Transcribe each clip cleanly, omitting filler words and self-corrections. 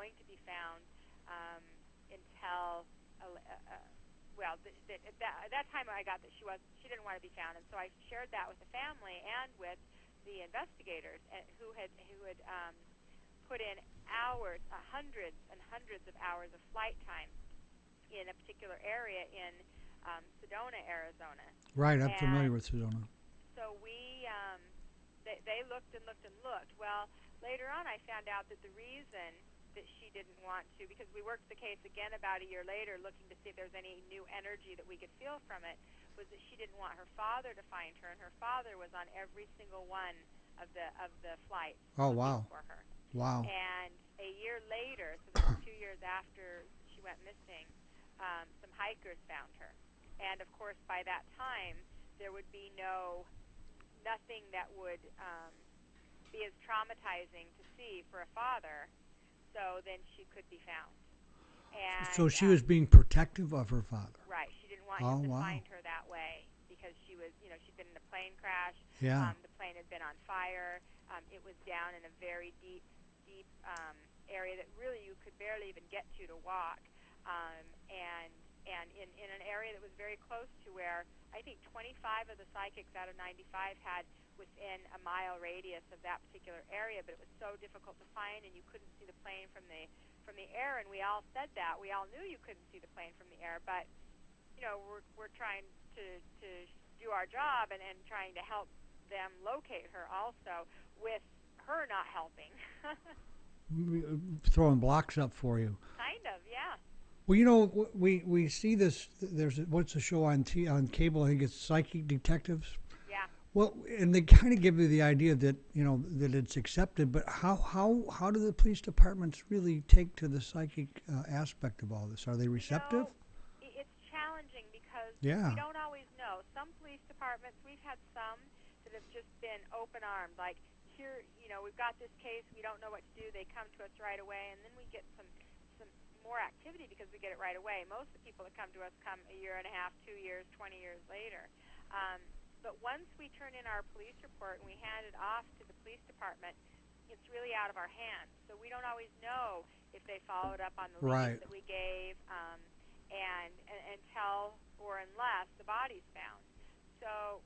going to be found until well, at that time I got that she didn't want to be found, and so I shared that with the family and with the investigators who had put in hours, hundreds and hundreds of hours of flight time in a particular area in Sedona, Arizona. Right, I'm familiar with Sedona. So they looked and looked and looked. Well, later on I found out that the reason that she didn't want to, because we worked the case again about a year later looking to see if there was any new energy that we could feel from it, was that she didn't want her father to find her, and her father was on every single one of the flights looking for her. Wow. And a year later, so this was 2 years after she went missing, some hikers found her. And of course by that time there would be nothing that would be as traumatizing to see for a father, so then she could be found. And, so she was being protective of her father. Right. She didn't want him to find her that way because she was, she'd been in a plane crash. Yeah. The plane had been on fire. It was down in a very deep area that really you could barely even get to walk. And in an area that was very close to where I think 25 of the psychics out of 95 had within a mile radius of that particular area, but it was so difficult to find, and you couldn't see the plane from the air. And we all said that. We all knew you couldn't see the plane from the air, but we're trying to do our job and trying to help them locate her also, with her not helping. Throwing blocks up for you. Kind of, yeah. Well, we see this. There's what's a show on cable? I think it's Psychic Detectives. Yeah. Well, and they kind of give you the idea that that it's accepted. But how do the police departments really take to the psychic aspect of all this? Are they receptive? It's challenging because we don't always know. Some police departments, we've had some that have just been open armed, like here, we've got this case, we don't know what to do. They come to us right away, and then we get some more activity because we get it right away. Most of the people that come to us come a year and a half, 2 years, 20 years later. But once we turn in our police report and we hand it off to the police department, it's really out of our hands. So we don't always know if they followed up on the leads that we gave, and until or unless the body's found. So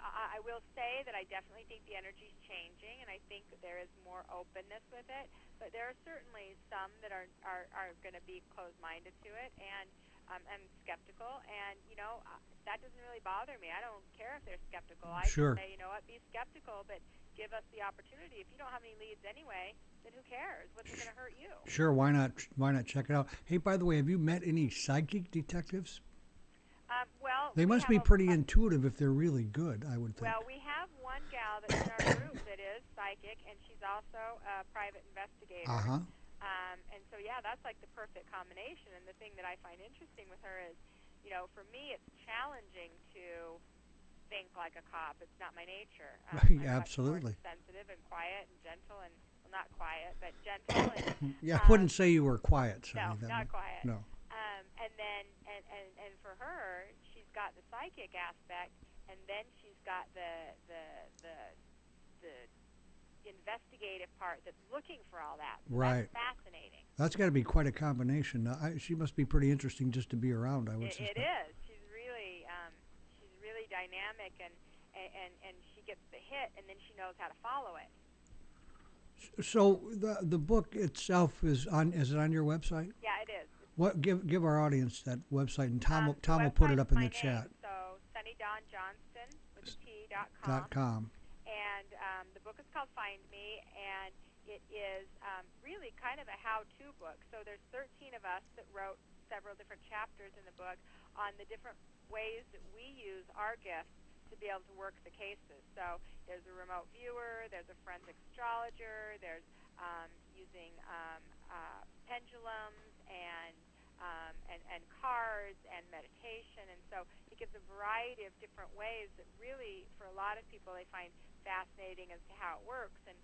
I will say that I definitely think the energy's changing, and I think that there is more openness with it. But there are certainly some that are going to be closed-minded to it, and I'm skeptical. And that doesn't really bother me. I don't care if they're skeptical. I just say, what, be skeptical, but give us the opportunity. If you don't have any leads anyway, then who cares? What's going to hurt you? Sure. Why not? Why not check it out? Hey, by the way, have you met any psychic detectives? Well, they must be pretty intuitive if they're really good, I would think. Well, we have one gal that's in our group that is psychic, and she's also a private investigator. And so, yeah, that's like the perfect combination. And the thing that I find interesting with her is, for me, it's challenging to think like a cop. It's not my nature. I'm absolutely. much more sensitive and quiet and gentle, and well, not quiet, but gentle. And, yeah, I wouldn't say you were quiet. No, not quiet. No. And then, and for her, she's got the psychic aspect, and then she's got the investigative part that's looking for all that. So right. That's fascinating. That's got to be quite a combination. She must be pretty interesting just to be around, I would suspect. It is. She's really dynamic, and she gets the hit, and then she knows how to follow it. So the book itself is it on your website? Yeah, it is. What give our audience that website, and Tom will put it up in the chat. So Dawn Johnston with T.com. And the book is called Find Me, and it is really kind of a how-to book. So there's 13 of us that wrote several different chapters in the book on the different ways that we use our gifts to be able to work the cases. So there's a remote viewer, there's a forensic astrologer, there's using pendulums and cards and meditation, and so it gives a variety of different ways that really, for a lot of people, they find fascinating as to how it works. And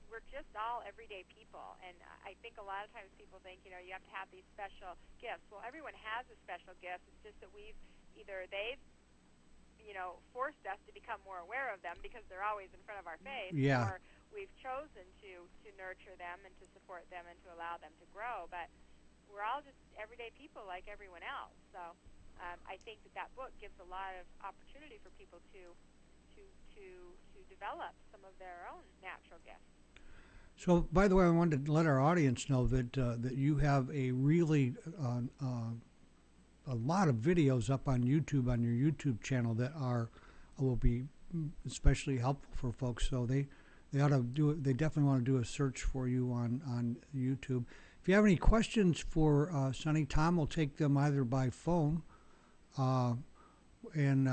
we're just all everyday people, and I think a lot of times people think you have to have these special gifts. Well, everyone has a special gift. It's just that they've forced us to become more aware of them because they're always in front of our face, yeah. or we've chosen to nurture them and to support them and to allow them to grow. But we're all just everyday people like everyone else. So I think that book gives a lot of opportunity for people to develop some of their own natural gifts. So, by the way, I wanted to let our audience know that you have a really a lot of videos up on YouTube, on your YouTube channel, that will be especially helpful for folks. So they ought to do it. They definitely want to do a search for you on YouTube. If you have any questions for Sunny, Tom will take them either by phone, and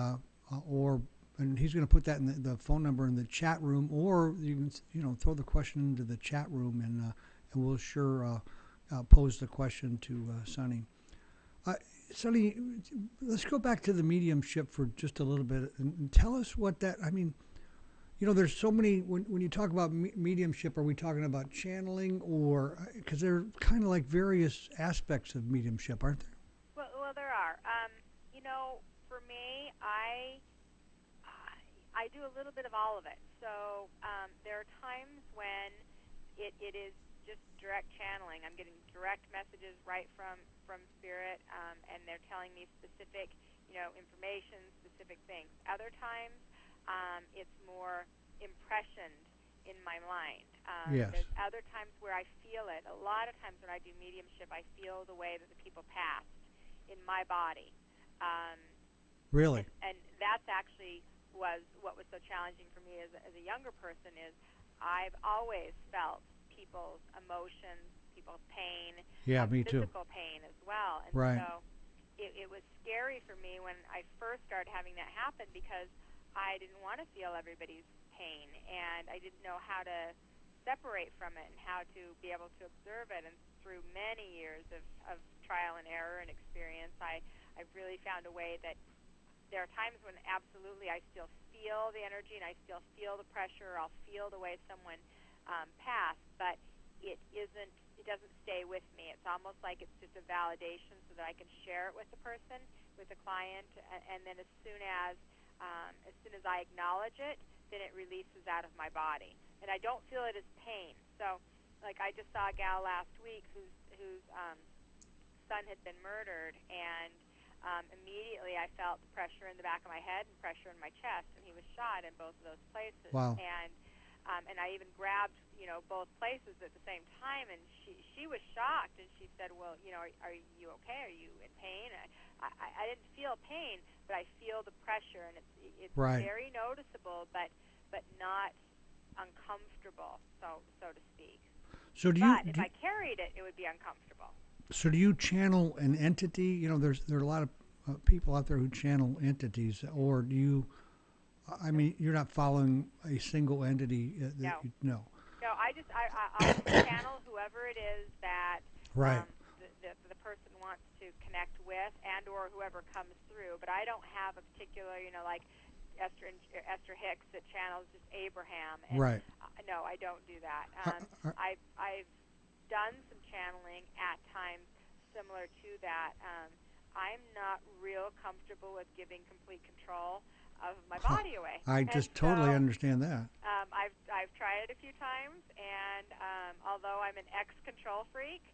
he's going to put that in the phone number in the chat room, or you can throw the question into the chat room, and we'll sure pose the question to Sunny. Sunny, let's go back to the mediumship for just a little bit and tell us what that. I mean, there's so many. When you talk about mediumship, are we talking about channeling, or because they're kind of like various aspects of mediumship, aren't there? Well, there are. For me, I do a little bit of all of it. So there are times when it is just direct channeling. I'm getting direct messages right from Spirit, and they're telling me specific, information, specific things. Other times, it's more impressioned in my mind. Yes. There's other times where I feel it. A lot of times when I do mediumship, I feel the way that the people passed in my body. Really? And that's actually was what was so challenging for me as a younger person is I've always felt people's emotions, people's pain, me too. physical pain as well. And right. So it was scary for me when I first started having that happen because I didn't want to feel everybody's pain, and I didn't know how to separate from it and how to be able to observe it. And through many years of trial and error and experience, I've really found a way that there are times when absolutely I still feel the energy and I still feel the pressure. I'll feel the way someone passed, but it doesn't stay with me. It's almost like it's just a validation so that I can share it with the person, with the client, and then as soon as I acknowledge it, then it releases out of my body, and I don't feel it as pain. So, like I just saw a gal last week whose son had been murdered, and immediately I felt the pressure in the back of my head and pressure in my chest, and he was shot in both of those places. Wow. And I even grabbed, both places at the same time, and she was shocked, and she said, well, are you okay? Are you in pain? I didn't feel pain, but I feel the pressure, and it's right. very noticeable, but not uncomfortable, so to speak. So if I carried it, it would be uncomfortable. So do you channel an entity? There are a lot of people out there who channel entities, or do you? I mean, you're not following a single entity. No. No, I'll channel whoever it is that right. The person wants to connect with, and or whoever comes through. But I don't have a particular, like Esther Hicks that channels just Abraham. And right. No, I don't do that. I've done some channeling at times similar to that. I'm not real comfortable with giving complete control of my body away. I just totally understand that. I've tried it a few times, and although I'm an ex-control freak,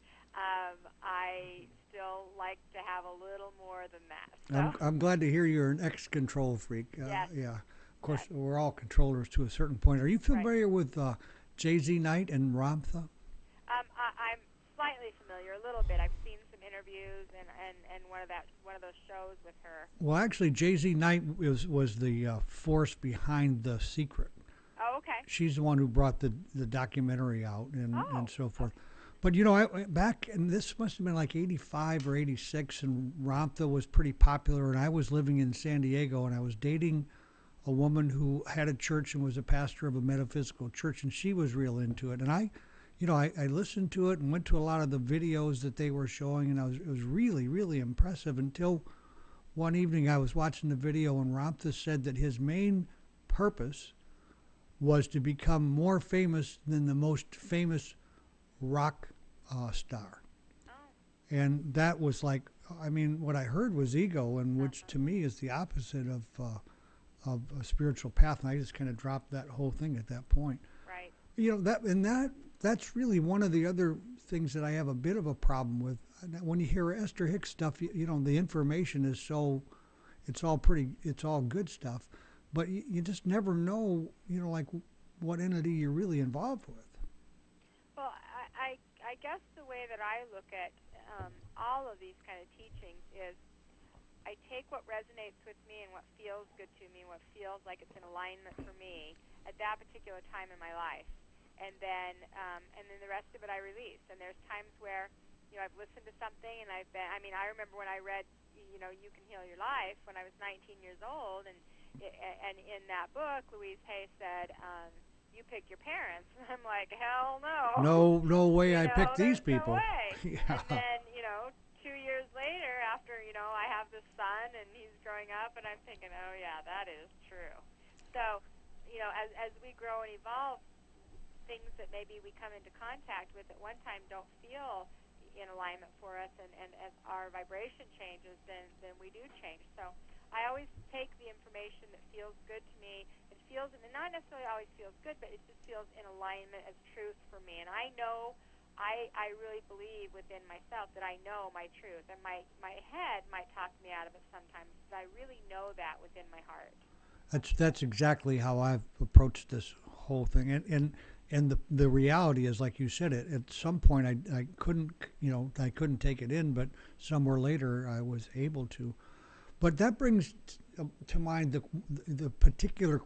I still like to have a little more than that. So. I'm glad to hear you're an ex-control freak. Yes. Yeah. Of course, we're all controllers to a certain point. Are you familiar with J.Z. Knight and Ramtha? I'm slightly familiar, a little bit. I've seen some interviews and one of those shows with her. Well, actually, J.Z. Knight was the force behind The Secret. Oh, okay. She's the one who brought the documentary out and so forth. Okay. But I back, and this must have been like 85 or 86, and Ramtha was pretty popular, and I was living in San Diego, and I was dating a woman who had a church and was a pastor of a metaphysical church, and she was real into it. And I listened to it and went to a lot of the videos that they were showing, and it was really, really impressive until one evening I was watching the video, and Ramtha said that his main purpose was to become more famous than the most famous rock star. Oh. And that was like, what I heard was ego, and which to me is the opposite of a spiritual path, and I just kind of dropped that whole thing at that point. Right. You know, that's really one of the other things that I have a bit of a problem with. When you hear Esther Hicks stuff, you know, the information is so, it's all good stuff, but you just never know, you know, like what entity you're really involved with. Well, I guess the way that I look at all of these kind of teachings is I take what resonates with me and what feels good to me, what feels like it's in alignment for me at that particular time in my life, and then the rest of it I release. And there's times where, you know, I've listened to something and I remember when I read, you know, You Can Heal Your Life when I was 19 years old, and in that book, Louise Hay said, you pick your parents. And I'm like, hell no. No way I picked these there's people. No way. Yeah. And then, you know, 2 years later, after, you know, I have this son and he's growing up, and I'm thinking, oh yeah, that is true. So, you know, as we grow and evolve, things that maybe we come into contact with at one time don't feel in alignment for us, and as our vibration changes, then we do change. So I always take the information that feels good to me. It feels, and not necessarily always feels good, but it just feels in alignment as truth for me. And I know, I really believe within myself that I know my truth. And my head might talk me out of it sometimes, but I really know that within my heart. That's exactly how I've approached this whole thing, and the reality is, like you said, at some point I couldn't, you know, I couldn't take it in, but somewhere later I was able to. But that brings to mind the particular